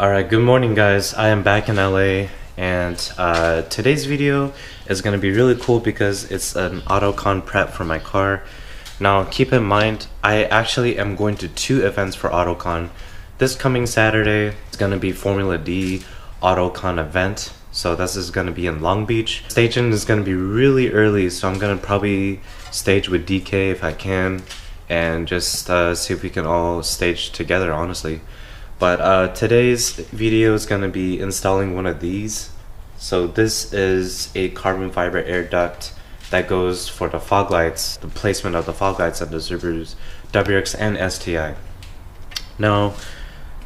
Alright, good morning guys. I am back in LA and today's video is going to be really cool because it's an Autocon prep for my car. Now keep in mind, I actually am going to 2 events for Autocon. This coming Saturday is going to be Formula D Autocon event. So this is going to be in Long Beach. Staging is going to be really early, so I'm going to probably stage with DK if I can and just see if we can all stage together, honestly. But today's video is going to be installing one of these. So this is a carbon fiber air duct that goes for the fog lights, the placement of the fog lights on the Subarus WRX and STI. Now,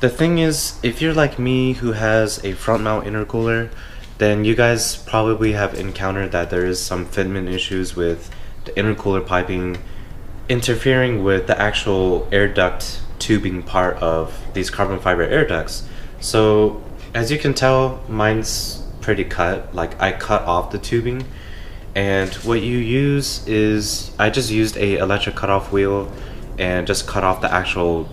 the thing is, if you're like me who has a front mount intercooler, then you guys probably have encountered that there is some fitment issues with the intercooler piping interfering with the actual air duct tubing part of these carbon fiber air ducts. So as you can tell, mine's pretty cut. Like, I cut off the tubing, and what you use is, I just used a electric cutoff wheel and just cut off the actual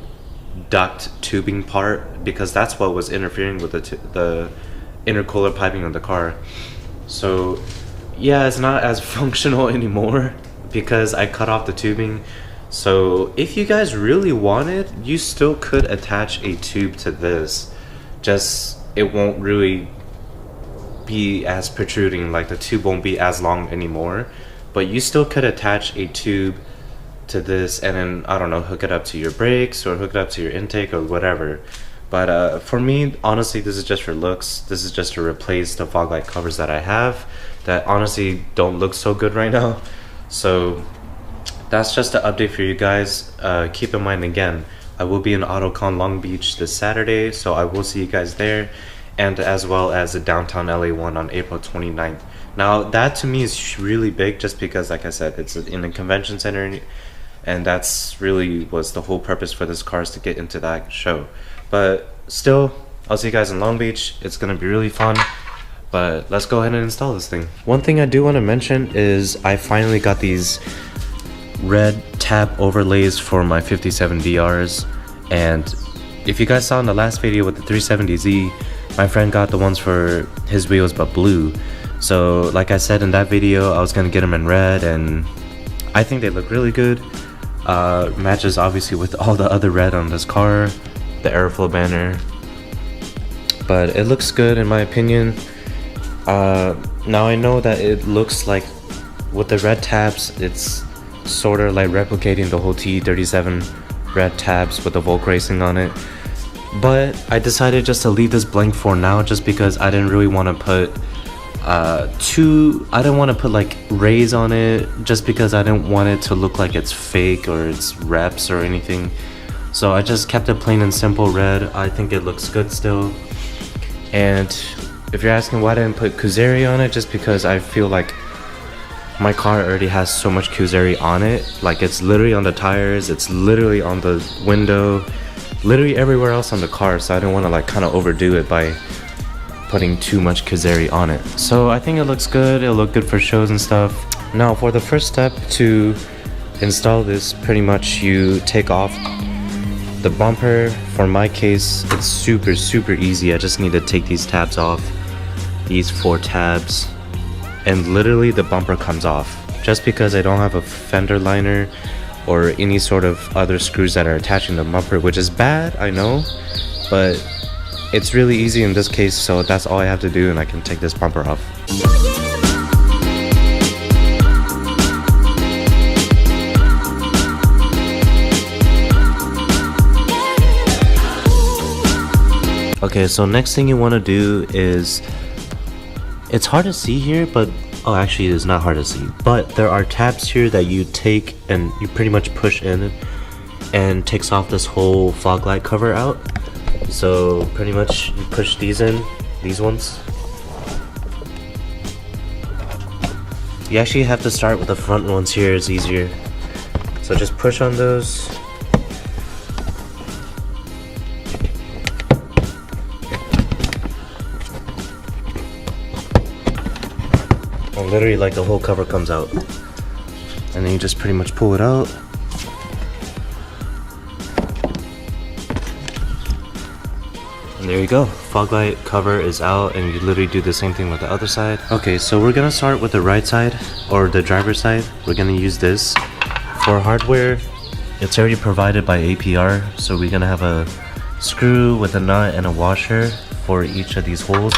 duct tubing part, because that's what was interfering with the intercooler piping of the car. So yeah, it's not as functional anymore because I cut off the tubing. So if you guys really wanted, you still could attach a tube to this, just it won't really be as protruding, like the tube won't be as long anymore, but you still could attach a tube to this and then, I don't know, hook it up to your brakes or hook it up to your intake or whatever. But for me, honestly, this is just for looks. This is just to replace the fog light covers that I have that honestly don't look so good right now. So that's just an update for you guys. Keep in mind, again, I will be in Autocon Long Beach this Saturday, so I will see you guys there, and as well as the downtown LA one on April 29th. Now that to me is really big, just because, like I said, it's in a convention center, and that's really was the whole purpose for this car, is to get into that show. But still, I'll see you guys in Long Beach. It's gonna be really fun. But let's go ahead and install this thing. One thing I do want to mention is I finally got these red tab overlays for my 57DRs, and if you guys saw in the last video with the 370Z, my friend got the ones for his wheels but blue. So like I said in that video, I was gonna get them in red, and I think they look really good. Matches obviously with all the other red on this car, the airflow banner, but it looks good in my opinion. Now I know that it looks like with the red tabs, it's sort of like replicating the whole T37 red tabs with the Volk Racing on it, but I decided just to leave this blank for now, just because I didn't really want to put I didn't want to put like rays on it, just because I didn't want it to look like it's fake or it's reps or anything. So I just kept it plain and simple red. I think it looks good still. And if you're asking why I didn't put KooZairy on it, just because I feel like my car already has so much KooZairy on it. Like, it's literally on the tires, it's literally on the window, literally everywhere else on the car. So I didn't want to like kind of overdo it by putting too much KooZairy on it. So I think it looks good. It'll look good for shows and stuff. Now for the first step to install this, pretty much you take off the bumper. For my case, it's super easy. I just need to take these tabs off, these 4 tabs, and literally the bumper comes off, just because I don't have a fender liner or any sort of other screws that are attaching the bumper, which is bad, I know, but it's really easy in this case. So that's all I have to do, and I can take this bumper off. Okay, so next thing you want to do is, it's hard to see here, but oh, actually it's not hard to see, but there are tabs here that you take and you pretty much push in and takes off this whole fog light cover out. So pretty much you push these in, these ones. You actually have to start with the front ones here, it's easier. So just push on those. And literally like the whole cover comes out. And then you just pretty much pull it out. there you go. Fog light cover is out, and you literally do the same thing with the other side. Okay, so we're gonna start with the right side, or the driver's side. We're gonna use this. For hardware, it's already provided by APR, so we're gonna have a screw with a nut and a washer for each of these holes.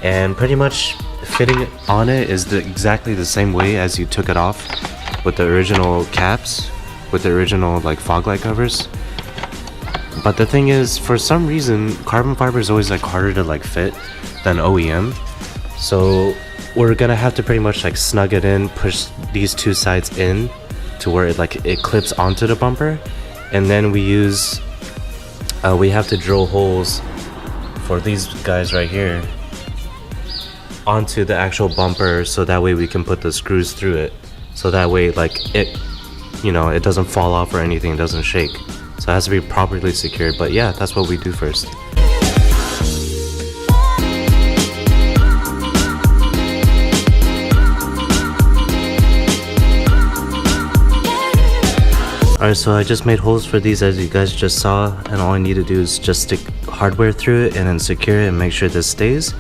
And pretty much fitting on it is exactly the same way as you took it off with the original caps, with the original like fog light covers. But the thing is, for some reason, carbon fiber is always like harder to like fit than OEM. So we're gonna have to pretty much like snug it in, push these two sides in to where it clips onto the bumper, and then we have to drill holes for these guys right here onto the actual bumper, so that way we can put the screws through it, so that way like it doesn't fall off or anything, it doesn't shake. So it has to be properly secured. But yeah, that's what we do first. Alright, so I just made holes for these as you guys just saw, and all I need to do is just stick hardware through it and then secure it and make sure this stays,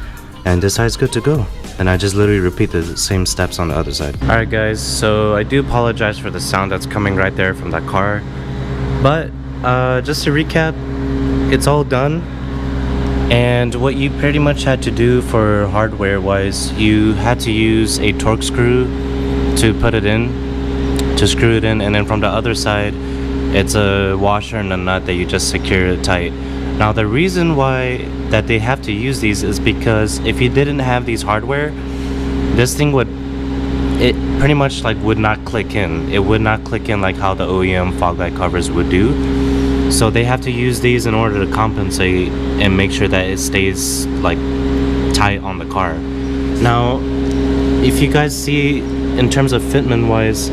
and this side's good to go. And I just literally repeat the same steps on the other side. Alright guys, so I do apologize for the sound that's coming right there from that car, but just to recap, it's all done. And what you pretty much had to do for hardware wise, you had to use a torque screw to put it in, to screw it in, and then from the other side it's a washer and a nut that you just secure it tight. Now the reason why that they have to use these is because if you didn't have these hardware, this thing would pretty much like would not click in. It would not click in like how the OEM fog light covers would do. So they have to use these in order to compensate and make sure that it stays like tight on the car. Now if you guys see in terms of fitment wise,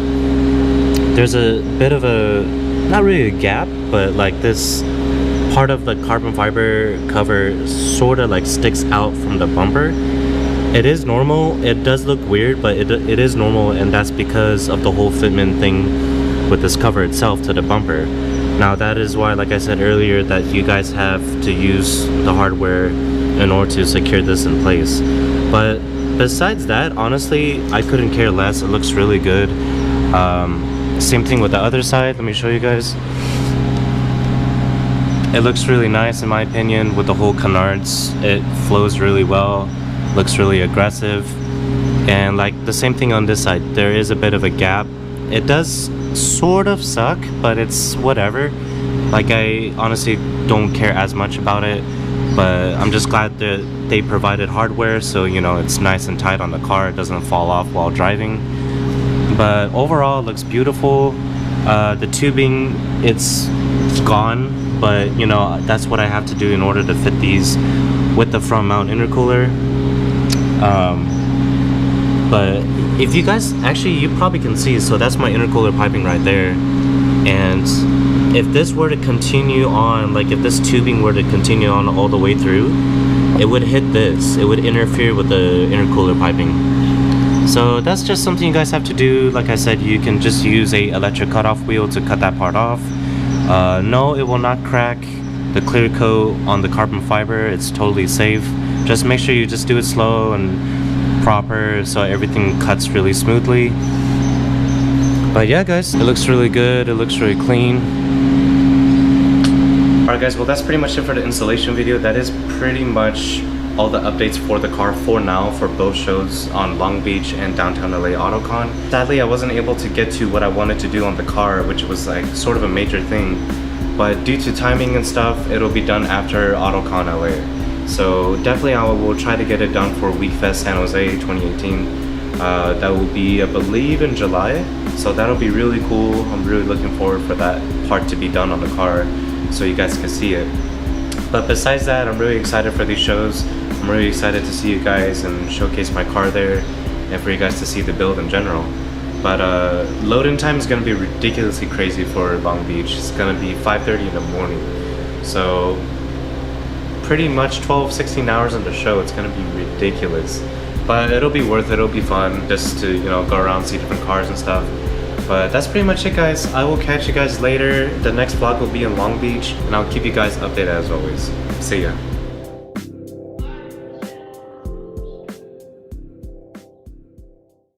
there's a bit of a, not really a gap, but like this part of the carbon fiber cover sort of like sticks out from the bumper. It is normal. It does look weird, but it is normal, and that's because of the whole fitment thing with this cover itself to the bumper. Now that is why, like I said earlier, that you guys have to use the hardware in order to secure this in place. But besides that, honestly, I couldn't care less. It looks really good. Same thing with the other side. Let me show you guys. It looks really nice in my opinion with the whole canards. It flows really well, looks really aggressive. And like the same thing on this side, there is a bit of a gap. It does sort of suck, but it's whatever. Like I honestly don't care as much about it, but I'm just glad that they provided hardware, so you know it's nice and tight on the car, it doesn't fall off while driving. But overall it looks beautiful. The tubing, it's gone, but you know that's what I have to do in order to fit these with the front mount intercooler. But if you guys, actually you probably can see, so that's my intercooler piping right there. And if this were to continue on, like if this tubing were to continue on all the way through, it would hit this, it would interfere with the intercooler piping. So that's just something you guys have to do. Like I said, you can just use a electric cutoff wheel to cut that part off. No, it will not crack the clear coat on the carbon fiber. It's totally safe. Just make sure you just do it slow and proper so everything cuts really smoothly. But yeah guys, it looks really good, it looks really clean. Alright guys, well that's pretty much it for the installation video. That is pretty much all the updates for the car for now, for both shows on Long Beach and downtown LA Autocon. Sadly I wasn't able to get to what I wanted to do on the car, which was like sort of a major thing, but due to timing and stuff, it'll be done after Autocon LA. So definitely I will try to get it done for WeFest San Jose 2018. That will be, I believe, in July. So that'll be really cool. I'm really looking forward for that part to be done on the car so you guys can see it. But besides that, I'm really excited for these shows. I'm really excited to see you guys and showcase my car there, and for you guys to see the build in general. But loading time is going to be ridiculously crazy for Long Beach. It's going to be 5:30 in the morning. So pretty much 12-16 hours on the show. It's going to be ridiculous. But it'll be worth it. It'll be fun just to, you know, go around, see different cars and stuff. But that's pretty much it guys. I will catch you guys later. The next vlog will be in Long Beach, and I'll keep you guys updated as always. See ya.